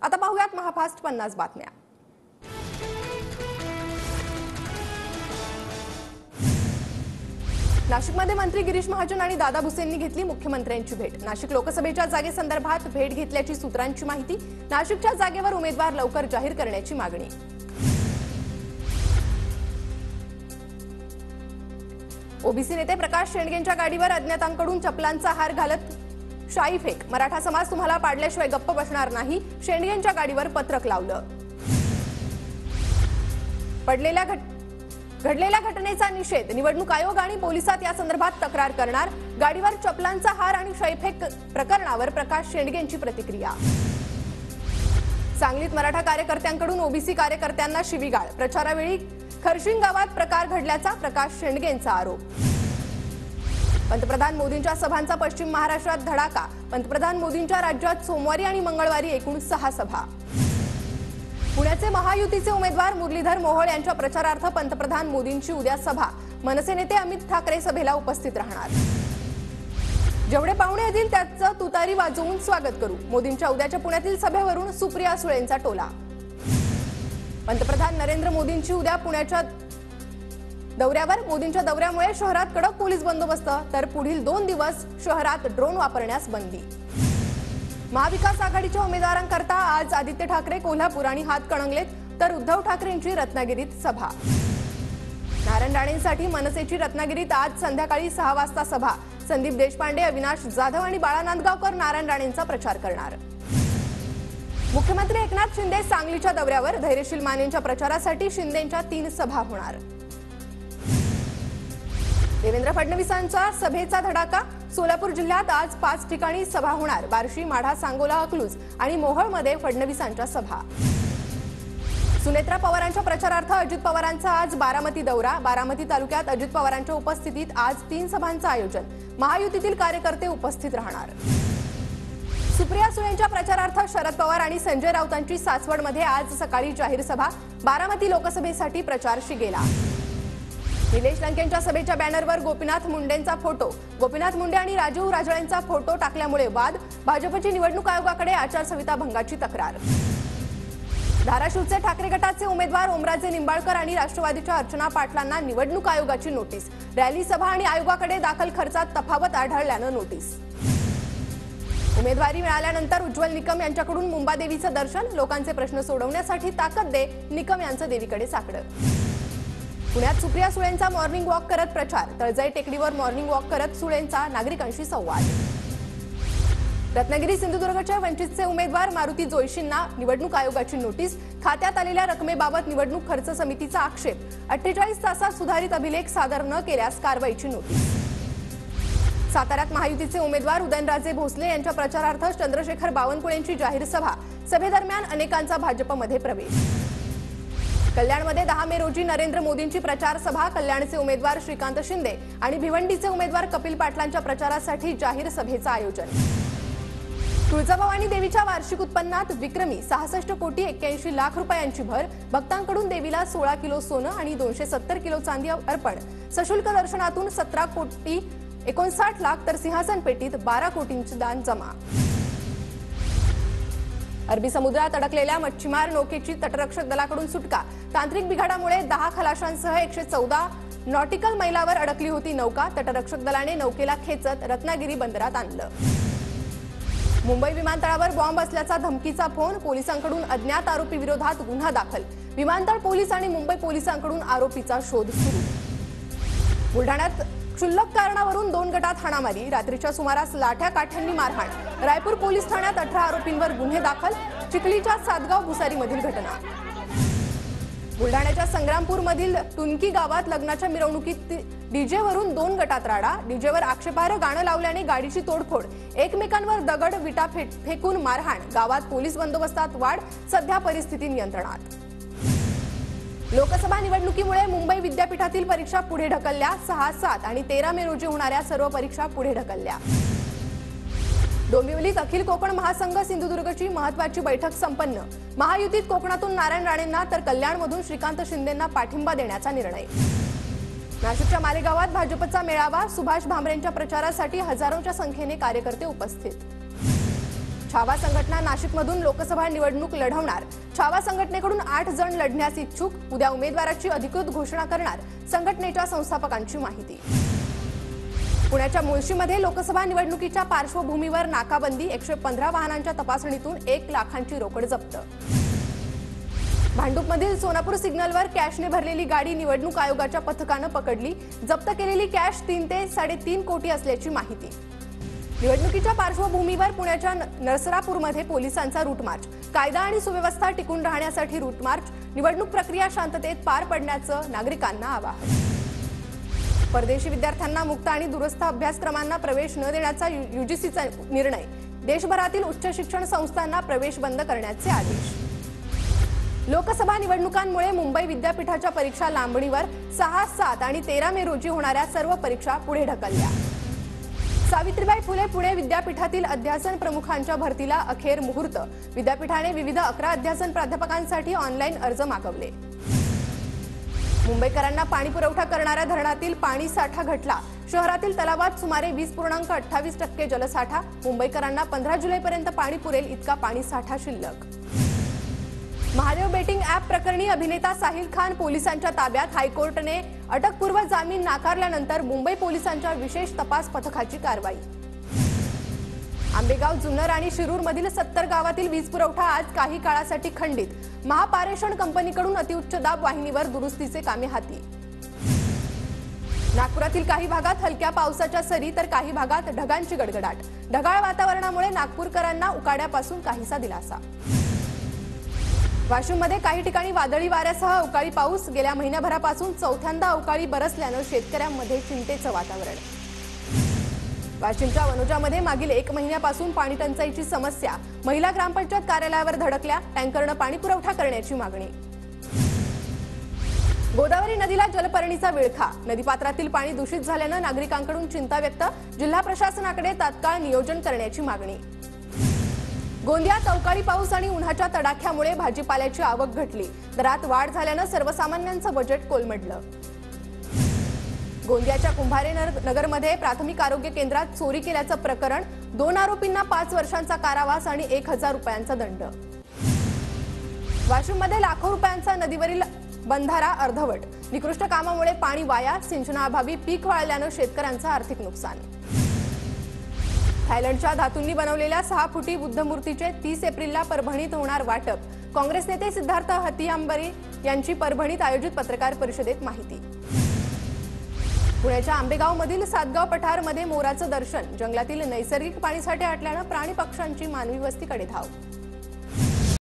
आता पाहूयात महाफास्ट 50 बातम्या। नाशिकमध्ये मंत्री गिरीश महाजन आणि दादा भुसेंनी घेतली मुख्यमंत्र्यांची भेट। नाशिक लोकसभेच्या जागेसंदर्भात भेट घेतल्याची सूत्रांची माहिती। नाशिकच्या जागेवर उमेदवार लवकर जाहीर करण्याची मागणी। ओबीसी नेते प्रकाश शेंडगेंच्या गाडीवर अज्ञातांकडून चपलांचा हार घालत शाई फेक। मराठा समाज तुम्हाला पाडल्याशिवाय गप्प बसणार नाही, शेंडगेंच्या गाडीवर पत्रक लावलं। घडलेल्या घटनेचा निषेध। निवडणूक आयोग आणि पोलिसात या संदर्भात तक्रार करणार। गाडीवर चपलांचा हार आणि शाईफेक प्रकरणावर प्रकाश शेंडगेंची प्रतिक्रिया। सांगलीत मराठा कार्यकर्त्यांकडून ओबीसी कार्यकर्त्यांना शिवीगाळ। प्रचारावेळी खरशिंग गावात प्रकार घडल्याचा प्रकाश शेंडगेंचा आरोप। पंतप्रधान मोदींच्या सभांचा पश्चिम महाराष्ट्रात धडाका। पंतप्रधान मोदींच्या राज्यात सोमवारी आणि मंगळवारी एकूण 6 सभा। पुण्याचे महायुतीचे उमेदवार मुरलीधर मोहोळ यांच्या प्रचारार्थ पंतप्रधान मोदींची उद्या सभा। मनसे नेते अमित ठाकरे सभेला उपस्थित राहणार। जेवढे पाहुणे येतील त्याचं तुतारी वाजवून स्वागत करू। मोदींच्या उद्याच्या पुण्यातील सभेवरून सुप्रिया सुळेंचा टोला। पंतप्रधान नरेंद्र मोदींची उद्या पुण्याच्या दौऱ्यावर। मोदींच्या दौऱ्यामुळे शहरात कडक पोलीस बंदोबस्त, तर पुढील 2 दिवस शहरात ड्रोन वापरण्यास बंदी। महाविकास आघाडीच्या उमेदवारांकरता आज आदित्य ठाकरे कोल्हापूर आणि हातकणंगलेत, तर उद्धव ठाकरेंची रत्नागिरीत सभा। नारायण राणेंसाठी मनसेची रत्नागिरीत आज संध्याकाळी 6 वाजता सभा। संदीप देशपांडे, अविनाश जाधव आणि बाळा नांदगावकर नारायण राणेंचा प्रचार करणार। मुख्यमंत्री एकनाथ शिंदे सांगलीच्या दौऱ्यावर। धैर्यशील मानेंच्या प्रचारासाठी शिंदेंच्या 3 सभा होणार। देवेंद्र फडणवीसांच्या सभेचा धडाका। सोलापूर जिल्ह्यात आज 5 ठिकाणी सभा होणार। बार्शी, माढा, सांगोला, अकलूज आणि मोहोळमध्ये फडणवीसांच्या सभा। सुनेत्रा पवारांच्या प्रचारार्थ अजित पवारांचा आज बारामती दौरा। बारामती तालुक्यात अजित पवारांच्या उपस्थितीत आज 3 सभांचं आयोजन। महायुतीतील कार्यकर्ते उपस्थित राहणार। सुप्रिया सुळेंच्या प्रचारार्थ शरद पवार आणि संजय राऊतांची सासवडमध्ये आज सकाळी जाहीर सभा। बारामती लोकसभेसाठी प्रचार शिगेला। निलेश लंकेंच्या सभेच्या बॅनरवर गोपीनाथ मुंडेंचा फोटो। गोपीनाथ मुंडे आणि राजीव राजळेंचा फोटो टाकल्यामुळे वाद। भाजपची निवडणूक आयोगाकडे आचारसंहिता भंगाची तक्रार। धाराशिवचे ठाकरे गटाचे उमेदवार ओमराजे निंबाळकर आणि राष्ट्रवादीच्या अर्चना पाटलांना निवडणूक आयोगाची नोटीस। रॅली, सभा आणि आयोगाकडे दाखल खर्चात तफावत आढळल्यानं नोटीस। उमेदवारी मिळाल्यानंतर उज्ज्वल निकम यांच्याकडून मुंबादेवीचं दर्शन। लोकांचे प्रश्न सोडवण्यासाठी ताकद दे, निकम यांचं देवीकडे साकडं। पुण्यात सुप्रिया सुळेंचा मॉर्निंग वॉक करत प्रचार। तळजाई टेकडीवर मॉर्निंग वॉक करत सुळेंचा नागरिकांशी संवाद। रत्नागिरी सिंधुदुर्गच्या वंचितचे उमेदवार मारुती जोईशींना निवडणूक आयोगाची नोटीस। खात्यात आलेल्या रकमेबाबत निवडणूक खर्च समितीचा आक्षेप। 48 तासात सुधारित अभिलेख सादर न केल्यास कारवाईची नोटीस। साताऱ्यात महायुतीचे उमेदवार उदयनराजे भोसले यांच्या प्रचारार्थ चंद्रशेखर बावनकुळेंची जाहीर सभा। सभेदरम्यान अनेकांचा भाजपमध्ये प्रवेश। कल्याणमध्ये 10 मे रोजी नरेंद्र मोदींची प्रचार सभा। कल्याणचे उमेदवार श्रीकांत शिंदे आणि भिवंडीचे उमेदवार कपिल पाटलांच्या प्रचारासाठी जाहीर सभेचं आयोजन। तुळजाभवानी देवीच्या वार्षिक उत्पन्नात विक्रमी 66 कोटी 81 लाख रुपयांची भर। भक्तांकडून देवीला 16 किलो सोनं आणि 270 किलो चांदी अर्पण। सशुल्क दर्शनातून 17 कोटी 59 लाख, तर सिंहासन पेटीत 12 कोटींचे दान जमा। अरबी समुद्रात अडकलेल्या मच्छीमार नौकेची तटरक्षक दलाकडून सुटका। तांत्रिक बिघाडामुळे 10 खलाशांसह 114 नॉटिकल मैलावर अडकली होती नौका। तटरक्षक दलाने नौकेला खेचत रत्नागिरी बंदरात आणलं। मुंबई विमानतळावर बॉम्ब असल्याचा धमकीचा फोन। पोलिसांकडून अज्ञात आरोपी विरोधात गुन्हा दाखल। विमानतळ पोलीस आणि मुंबई पोलिसांकडून आरोपीचा शोध सुरू। बुलढाण्यात क्षुल्लक कारणावरून 2 गटात हाणामारी। रात्रीच्या सुमारास लाठ्या काठ्यांनी मारहाण। रायपूर पोलीस ठाण्यात 18 आरोपींवर गुन्हे दाखल। चिखलीच्या सातगाव भुसारीमधील घटना। बुलढाण्याच्या संग्रामपूरमधील टुनकी गावात लग्नाच्या मिरवणुकीत डीजेवरून 2 गटात राडा। डीजेवर आक्षेपार्ह गाणं लावल्याने गाडीची तोडफोड। एकमेकांवर दगड विटा फेकून मारहाण। गावात पोलीस बंदोबस्तात वाढ। सध्या परिस्थिती नियंत्रणात। लोकसभा निवडणुकीमुळे मुंबई विद्यापीठातील परीक्षा पुढे ढकलल्या। 6, 7 आणि 13 मे रोजी होणाऱ्या सर्व परीक्षा पुढे ढकलल्या। डोंबिवलीत अखिल कोकण महासंघ सिंधुदुर्गची महत्त्वाची बैठक संपन्न। महायुतीत कोकणातून नारायण राणेंना तर कल्याणमधून श्रीकांत शिंदेंना पाठिंबा देण्याचा निर्णय। नाशिकच्या मालेगावात भाजपचा मेळावा। सुभाष भामरेंच्या प्रचारासाठी हजारोंच्या संख्येने कार्यकर्ते उपस्थित। छावा संघटना नाशिकमधून लोकसभा निवडणूक लढवणार। छावा संघटनेकडून 8 जण लढण्यास इच्छुक। उद्या उमेदवाराची अधिकृत घोषणा करणार संघटनेच्या संस्थापकांची माहिती। पुण्याच्या मुळशीमध्ये लोकसभा निवडणुकीच्या पार्श्वभूमीवर नाकाबंदी, 115 वाहनांच्या तपासणीतून 1 लाखांची रोकड जप्त। भांडूपमधील सोनापूर सिग्नलवर कॅशने भरलेली गाडी निवडणूक आयोगाच्या पथकानं पकडली। जप्त केलेली कॅश 3 ते 3.5 कोटी असल्याची माहिती। निवडणुकीच्या पार्श्वभूमीवर पुण्याच्या नरसरापूरमध्ये पोलिसांचा रूट मार्च। कायदा आणि सुव्यवस्था टिकून राहण्यासाठी रूट मार्च। निवडणूक प्रक्रिया शांततेत पार पडण्याचं नागरिकांना आवाहन। परदेशी विद्यार्थ्यांना मुक्त आणि दूरस्थ अभ्यासक्रमांना प्रवेश न देण्याचा यूजीसीचा निर्णय। देशभरातील उच्च शिक्षण संस्थांना प्रवेश बंद करण्याचे आदेश। लोकसभा निवडणुकांमुळे मुंबई विद्यापीठाच्या परीक्षा लांबणीवर। 6, 7 आणि 13 मे रोजी होणाऱ्या सर्व परीक्षा पुढे ढकलल्या। सावित्रीबाई फुले पुणे विद्यापीठातील अध्यासन प्रमुखांच्या भरतीला अखेर मुहूर्त। विद्यापीठाने विविध 11 अध्यासन प्राध्यापकांसाठी ऑनलाईन अर्ज मागवले। मुंबईकरांना पाणी पुरवठा करणाऱ्या धरणातील पाणी साठा घटला। शहरातील तलावात सुमारे 20.28% जलसाठा। मुंबईकरांना 15 जुलैपर्यंत पाणी पुरेल इतका पाणी साठा शिल्लक। महादेव बेटिंग ॲप प्रकरणी अभिनेता साहिल खान पोलिसांच्या ताब्यात। हायकोर्टाने अटकपूर्व जामीन नाकारल्यानंतर मुंबई पोलिसांच्या विशेष तपास पथकाची कारवाई। आंबेगाव, जुन्नर आणि शिरूरमधील 70 गावातील वीज पुरवठा आज काही काळासाठी खंडित। महापारेषण कंपनीकडून अतिउच्च दाब वाहिनीवर दुरुस्तीचे कामे हाती। नागपुरातील काही भागात हलक्या पावसाच्या सरी तर काही भागात ढगांची गडगडाट। ढगाळ वातावरणामुळे नागपूरकरांना उकाड्यापासून काहीसा दिलासा। वाशिममध्ये काही ठिकाणी वादळी वाऱ्यासह अवकाळी पाऊस। गेल्या महिन्याभरापासून चौथ्यांदा अवकाळी बरसल्यानं शेतकऱ्यांमध्ये चिंतेचं वातावरण। वाशिमच्या वनोजामध्ये मागील 1 महिन्यापासून पाणी टंचाईची समस्या। महिला ग्रामपंचायत कार्यालयावर धडकल्या। टँकरनं पाणी पुरवठा करण्याची मागणी। गोदावरी नदीला जलपर्णीचा विळखा। नदीपात्रातील पाणी दूषित झाल्यानं नागरिकांकडून चिंता व्यक्त। जिल्हा प्रशासनाकडे तात्काळ नियोजन करण्याची मागणी। गोंदियात अवकाळी पाऊस आणि उन्हाच्या तडाख्यामुळे भाजीपाल्याची आवक घटली। दरात वाढ झाल्यानं सर्वसामान्यांचं बजेट कोलमडलं। गोंदियाच्या कुंभारे नगरमध्ये प्राथमिक आरोग्य केंद्रात चोरी केल्याचं प्रकरण। 2 आरोपींना 5 वर्षांचा कारावास आणि 1000 रुपयांचा दंड। वाशिममध्ये लाखो रुपयांचा नदीवरील बंधारा अर्धवट। निकृष्ट कामामुळे पाणी वाया। सिंचनाअभावी पीक वाळल्यानं शेतकऱ्यांचं आर्थिक नुकसान। थायलंडच्या धातूंनी बनवलेल्या 6 फुटी बुद्धमूर्तीचे 30 एप्रिलला परभणीत होणार वाटप। काँग्रेस नेते सिद्धार्थ हतियांबरे यांची परभणीत आयोजित पत्रकार परिषदेत माहिती। पुण्याच्या आंबेगावमधील सातगाव पठारमध्ये मोराचं दर्शन। जंगलातील नैसर्गिक पाणीसाठे आटल्यानं प्राणी पक्ष्यांची मानवी वस्तीकडे धाव।